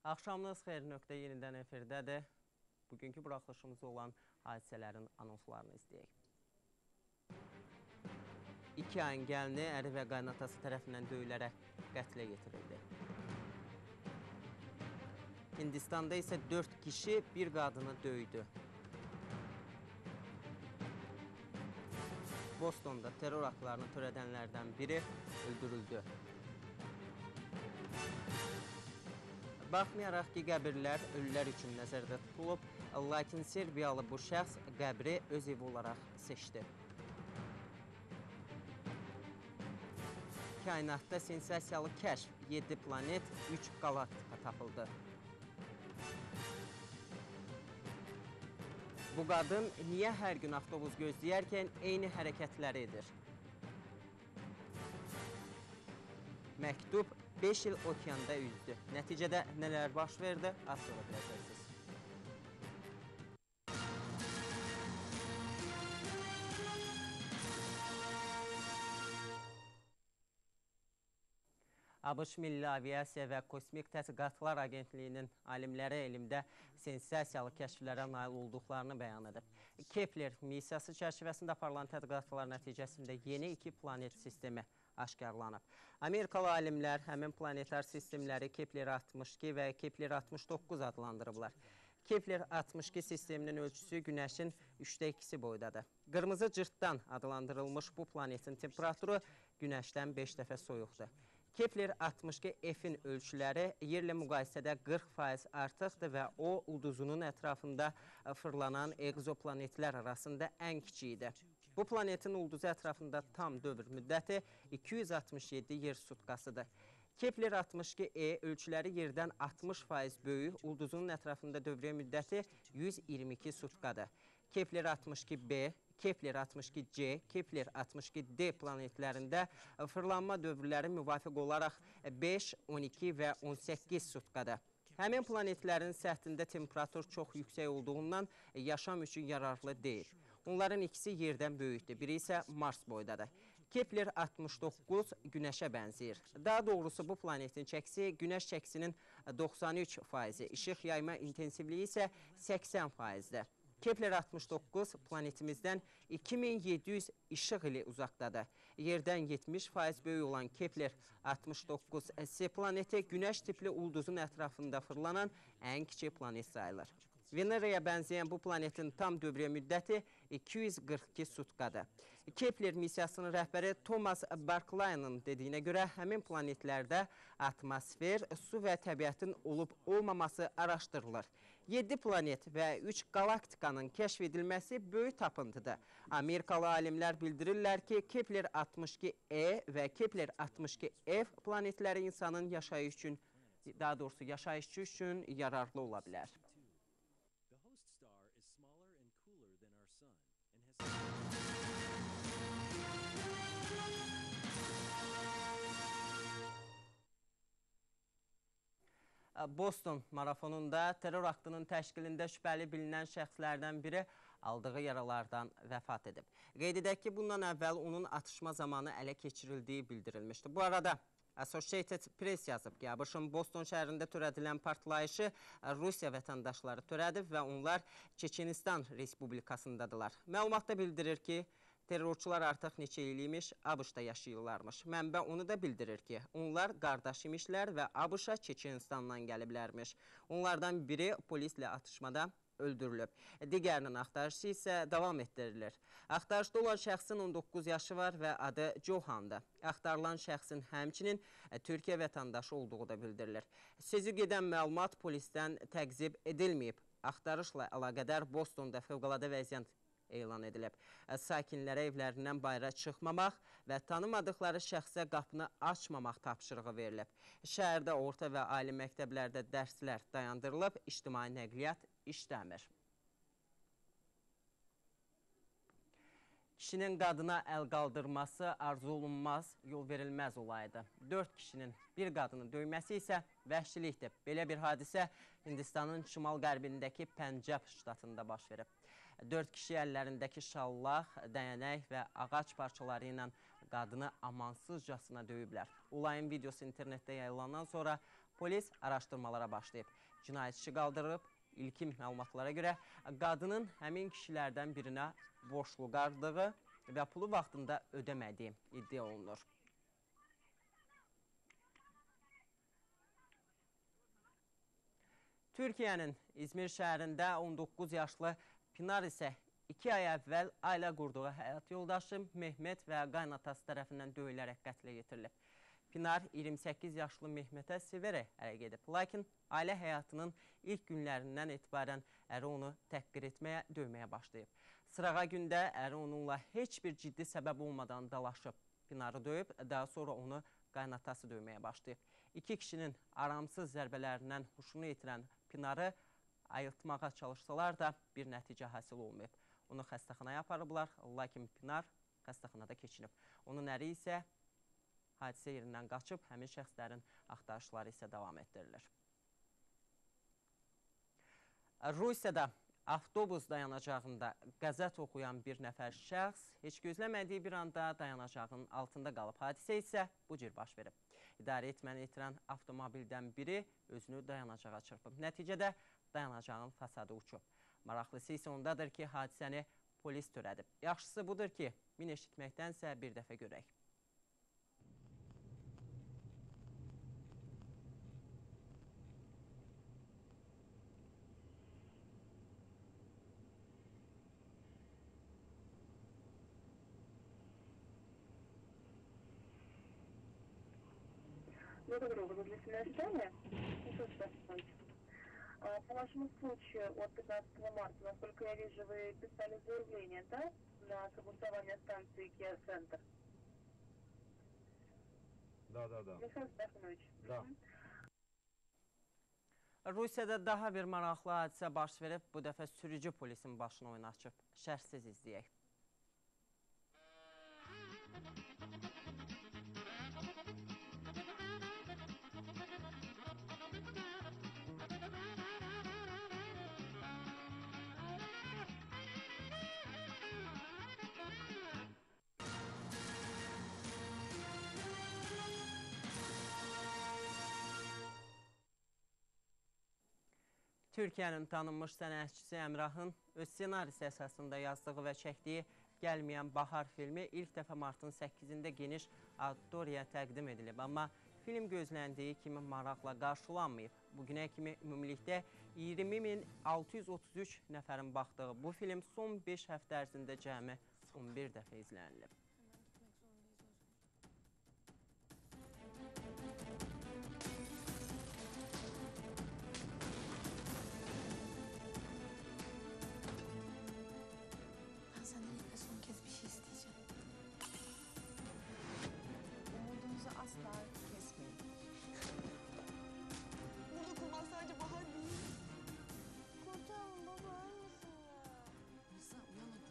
Axşamınız xeyir nöqtə yenidən efirdədir. Bugünkü buraxılışımızda olan hadisələrin anonslarını izləyək. 2 ayın gəlini əri və qaynatası tərəfindən döyülərək qətlə yetirildi. Hindistanda isə 4 kişi bir qadını döydü. Bostonda terror aktlarını törədənlərdən biri öldürüldü. Baxmayaraq ki, qəbirlər ölülər üçün nəzərdə tutulub, lakin Serbiyalı bu şəxs qəbri öz evi olaraq seçdi. Kainatda sensasiyalı kəşf, 7 planet, 3 galaktika tapıldı. Bu qadın niyə hər gün avtobus gözləyərkən eyni hərəkətləri edir? Məktub 5 il okeanda üzdü. Nəticədə nələr baş verdi? Az sonra biləcəksiniz. ABŞ Milli Aviasiya və Kosmik Tədqiqatlar Agentliyinin alimləri elmdə sensasiyalı kəşflərə nail olduqlarını bəyan edib. Kepler missiyası çərçivəsində aparılan tədqiqatlar nəticəsində yeni 2 planet sistemi aşkarlanıb. Amerikalı alimlər həmin planetar sistemləri Kepler 62 və Kepler 69 adlandırıblar. Kepler 62 sisteminin ölçüsü Günəşin 3/2 boydadır. Qırmızı cırtdan adlandırılmış bu planetin temperaturu Günəşdən 5 dəfə soyuqdur. Kepler 62F-in ölçüləri yerlə müqayisədə 40% artıqdır və o, ulduzunun ətrafında fırlanan egzoplanetlər arasında ən kiçiyidir. Bu planetin ulduzu ətrafında tam dövr müddəti 267 yer sutqasıdır. Kepler 62E ölçüləri yerdən 60% böyük, ulduzunun ətrafında dövriyyə müddəti 122 sutqadır. Kepler 62B, Kepler 62C, Kepler 62D planetlərində fırlanma dövrləri müvafiq olaraq 5, 12 və 18 sutqadır. Həmin planetlərin səthində temperatur çox yüksək olduğundan yaşam üçün yararlı deyil. Onların ikisi yerdən böyükdür, biri isə Mars boydadır. Kepler 69 Günəşə bənzəyir. Daha doğrusu bu planetin çəkisi Günəş çəkisinin 93%, işıq yayma intensivliyi isə 80%-dir. Kepler 69 planetimizdən 2700 işıq ili uzaqdadır. Yerdən 70% böyük olan Kepler 69S planeti Günəş tipli ulduzun ətrafında fırlanan ən kiçik planet sayılır. Veneraya bənzəyən bu planetin tam dövriyyə müddəti 242 sutqadır. Kepler missiyasının rəhbəri Thomas Barclay'ın dediyinə görə həmin planetlərdə atmosfer, su və təbiətin olub-olmaması araşdırılır. 7 planet və 3 galaktikanın kəşf edilməsi böyük tapıntıdır. Amerikalı alimlər bildirirlər ki, Kepler 62E və Kepler 62F planetləri insanın yaşayışı üçün yararlı ola bilər. The host star is smaller and cooler than our sun and has Boston marafonunda terror aktının təşkilində şübhəli bilinən şəxslərdən biri aldığı yaralardan vəfat edib. Qeyd edək ki, bundan əvvəl onun atışma zamanı ələ keçirildiyi bildirilmişdi. Bu arada Associated Press yazıb ki, ABŞ-ın Boston şəhərində törədilən partlayışı Rusiya vətəndaşları törədib və onlar Çeçenistan Respublikasındadılar. Məlumatda bildirir ki, terrorçular artıq neçə iliymiş ABŞ-da yaşayırlarmış. Mənbə onu da bildirir ki, onlar qardaş imişlər və ABŞ-a Çeçenistandan gəliblərmiş. Onlardan biri polislə atışmada öldürülüb. Digərinin axtarışı isə davam etdirilir. Axtarışda olan şəxsin 19 yaşı var və adı Johan'dır. Axtarılan şəxsin həmçinin Türkiyə vətəndaşı olduğu da bildirilir. Sözü gedən məlumat polisdən təqzib edilməyib. Axtarışla əlaqədar Bostonda fövqəladə vəziyyət elan edilib. Sakinlərə evlərindən bayıra çıxmamaq və tanımadıqları şəxsə qapını açmamaq tapşırığı verilib. Şəhərdə orta və ali məktəblərdə dərslər dayandırılıb, ictimai nəqliyyat işləmir. Kişinin qadına əl qaldırması arzu olunmaz, yol verilməz olaydı. 4 kişinin bir qadını döyməsi isə vəhşilikdir. Belə bir hadisə Hindistanın şimal-qərbindəki Pəncəb ştatında baş verib. 4 kişi əllərindəki şallaq, dəyənək və ağac parçaları ilə qadını amansızcasına döyüblər. Olayın videosu internetdə yayılandan sonra Polis araşdırmalara başlayıb. Cinayət işi qaldırılıb. İlkin məlumatlara görə qadının həmin kişilərdən birinə borclu qaldığı və pulu vaxtında ödəmədiyi iddia olunur. Türkiyənin İzmir şəhərində 19 yaşlı Pinar isə 2 ay əvvəl ailə qurduğu həyat yoldaşı Mehmet və qaynatası tərəfindən döyülərək qətlə yetirilib. Pinar 28 yaşlı Mehmetə sevərək ərə gedib. Lakin ailə həyatının ilk günlərindən etibarən əri onu təhqir etməyə, döyməyə başlayıb. Sırağa gündə əri onunla heç bir ciddi səbəb olmadan dalaşıb. Pinarı döyüb, daha sonra onu qaynatası döyməyə başlayıb. İki kişinin aramsız zərbələrindən huşunu itirən Pinarı ayıltmağa çalışsalar da bir nəticə hasil olmayıb. Onu xəstəxanaya aparıblar, lakin Pinar xəstəxanada keçinib. Onun əri isə hadisə yerindən qaçıb, həmin şəxslərin axtarışları isə davam etdirilir. Rusiyada avtobus dayanacağında qəzət oxuyan bir nəfər şəxs heç gözləmədiyi bir anda dayanacağın altında qalıb. Hadisə isə bu cür baş verib. İdarə etməni itirən avtomobildən biri özünü dayanacağa çırpıb. Nəticədə dayanacağın fasadı uçub. Maraqlısı isə ondadır ki, hadisəni polis törədib. Yaxşısı budur ki, min eşitməkdənsə bir dəfə görək. Благодарю вас за длительное ожидание. По вашему случаю от 15 марта, насколько я вижу, вы писали заявление, да, на согласование станции Kia Center? Да. Михаил Стаханович. Да. Rusiyada daha bir maraqlı hadisə baş verib, bu dəfə sürücü polisin başına oynaşıb. Şərhsiz izləyək. Türkiyənin tanınmış sənətçisi Əmrahın öz ssenarisi əsasında yazdığı və çəkdiyi Gəlməyən Bahar filmi ilk dəfə martın 8-də geniş auditoriyaya təqdim edilib. Amma film gözləndiyi kimi maraqla qarşılanmayıb. Bugünə kimi ümumilikdə 20.633 nəfərin baxdığı bu film son 5 həftə ərzində cəmi 11 dəfə izlənilib. Asla kesmeyin. Burada kurban sadece Bahar değil. Kurtarın baba, ölmesin ya. Nisa uyan hadi.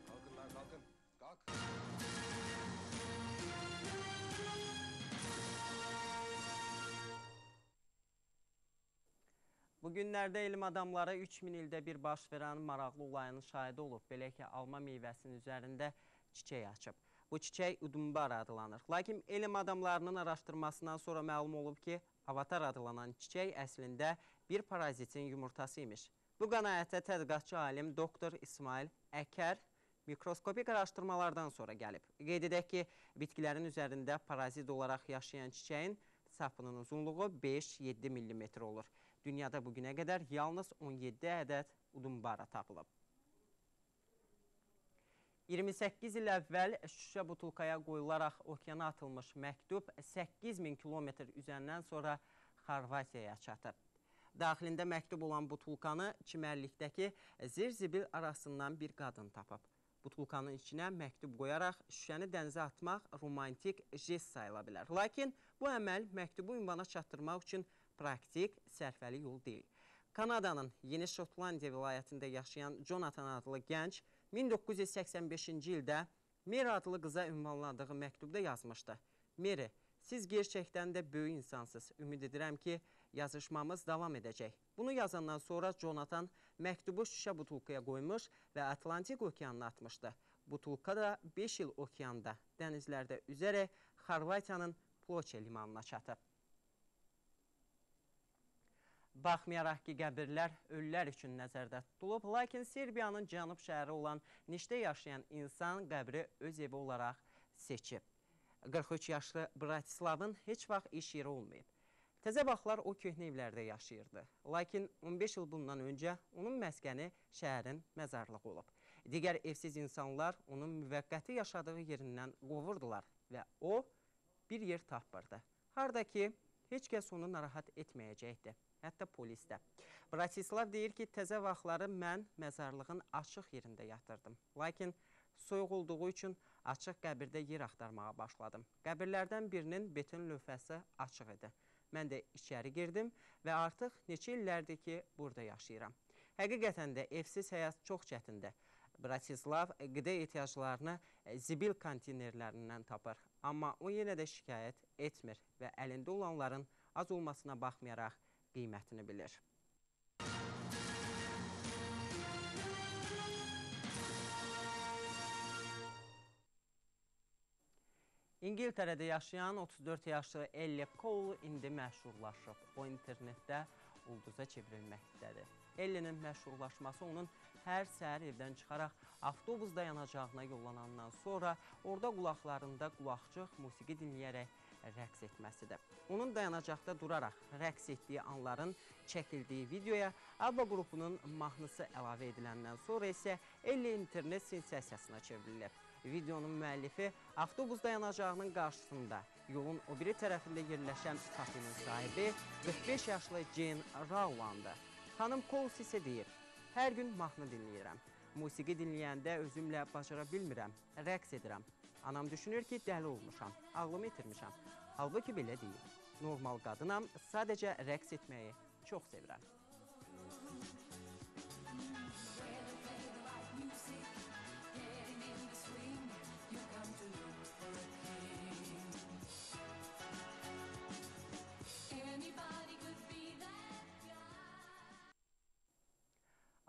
Kalkın lan kalkın. Kalk. Bugünlərdə elm adamları 3000 ildə bir baş verən maraqlı olayın şahidi olub. Belə ki, alma meyvəsinin üzərində çiçək açıb. Bu çiçək Udumbar adlanır. Lakin elm adamlarının araşdırmasından sonra məlum olub ki, avatar adlanan çiçək əslində bir parazitin yumurtası imiş. Bu qənaətə tədqiqatçı alim doktor İsmail Əkər mikroskopik araşdırmalardan sonra gəlib. Qeyd edək ki, bitkilərin üzərində parazit olaraq yaşayan çiçəyin sapının uzunluğu 5-7 mm olur. Dünyada bugünə qədər yalnız 17 ədəd Udumbara tapılıb. 28 il əvvəl şüşə butulkaya qoyularaq okeana atılmış məktub 8000 kilometr üzəndən sonra Xorvatiyaya çatıb. Daxilində məktub olan butulkanı çimərlikdəki zirzibil arasından bir qadın tapıb. Butulkanın içinə məktub qoyaraq şüşəni dənizə atmaq romantik jest sayıla bilər. Lakin bu əməl məktubu ünvana çatdırmaq üçün praktik, sərfəli yol deyil. Kanadanın Yeni Şotlandiya vilayətində yaşayan Jonathan adlı gənc 1985-ci ildə Mary adlı qıza ünvanladığı məktubda yazmışdı. Mary, siz gerçəkdən də böyük insansınız. Ümid edirəm ki, yazışmamız davam edəcək. Bunu yazandan sonra Jonathan məktubu şüşə butulkaya qoymuş və Atlantik okeanına atmışdı. Butulka da 5 il okeanda, dənizlərdə üzərək Xorvatiyanın Ploçe limanına çatıb. Baxmayaraq ki, qəbirlər ölülər üçün nəzərdə tutulub, lakin Serbiyanın cənub şəhəri olan Nişdə yaşayan insan qəbri öz evi olaraq seçib. 43 yaşlı Bratislavın heç vaxt iş yeri olmayıb. Təzə vaxtlar o köhnə evlərdə yaşayırdı. Lakin 15 il bundan öncə onun məskəni şəhərin məzarlığı olub. Digər evsiz insanlar onun müvəqqəti yaşadığı yerindən qovurdular və o bir yer tapırdı. Harda ki, heç kəs onu narahat etməyəcəkdi, hətta polis də. Bratislav deyir ki, təzə vaxtları mən məzarlığın açıq yerində yatırdım. Lakin soyuq olduğu üçün açıq qəbirdə yer axtarmağa başladım. Qəbirlərdən birinin beton lövhəsi açıq idi. Mən də içəri girdim və artıq neçə illərdir ki, burada yaşayıram. Həqiqətən də evsiz həyat çox çətindir. Bratislav qida ehtiyaclarını zibil konteynerlərindən tapır. Amma o yenə də şikayət etmir və əlində olanların az olmasına baxmayaraq qiymətini bilir. İngiltərədə yaşayan 34 yaşlı Ellie Cole indi məşhurlaşıb. O internetdə ulduza çevrilməkdədir. Ellie'nin məşhurlaşması onun hər səhər evdən çıxaraq avtobus dayanacağına yollanandan sonra orada qulaqlarında qulaqçıq musiqi dinləyərək rəqs etməsidir. Onun dayanacaqda duraraq rəqs etdiyi anların çəkildiyi videoya ABBA qrupunun mahnısı əlavə ediləndən sonra isə Ellie internet sensasiyasına çevrilib. Videonun müəllifi avtobus dayanacağının qarşısında yolun o biri tərəfində yerləşən kafenin sahibi 45 yaşlı Jane Rowland'dır. Xanım Coles isə deyir, hər gün mahnı dinləyirəm. Musiqi dinləyəndə özümlə bacara bilmirəm, rəqs edirəm. Anam düşünür ki, dəli olmuşam, ağlımı itirmişəm. Halbuki belə deyil. Normal qadınam, sadəcə rəqs etməyi çox sevirəm.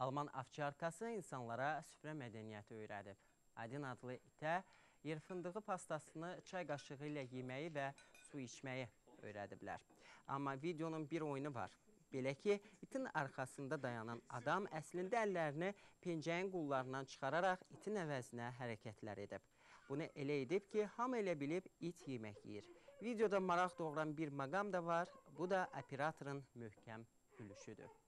Alman ovçarkası insanlara süfrə mədəniyyəti öyrədib. Adin adlı itə yer fındığı pastasını çay qaşığı ilə yeməyi və su içməyi öyrədiblər. Amma videonun bir oyunu var. Belə ki, itin arxasında dayanan adam əslində əllərini pencəyin qollarından çıxararaq itin əvəzinə hərəkətlər edib. Bunu elə edib ki, hamı elə bilib it yemək yeyir. Videoda maraq doğuran bir maqam da var, bu da operatorun möhkəm gülüşüdür.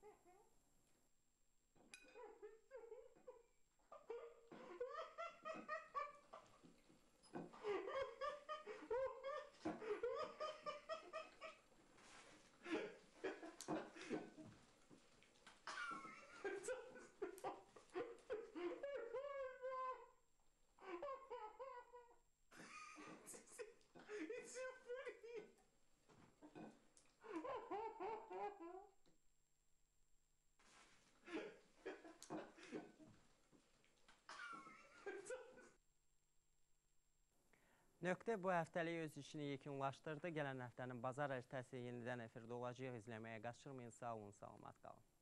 Nöqtə bu həftəlik öz işini yekunlaşdırdı. Gələn həftənin bazar ərzəsi yenidən efirdə olacaq. İzləməyə qaçırmayın. Sağ olun, salamat qalın.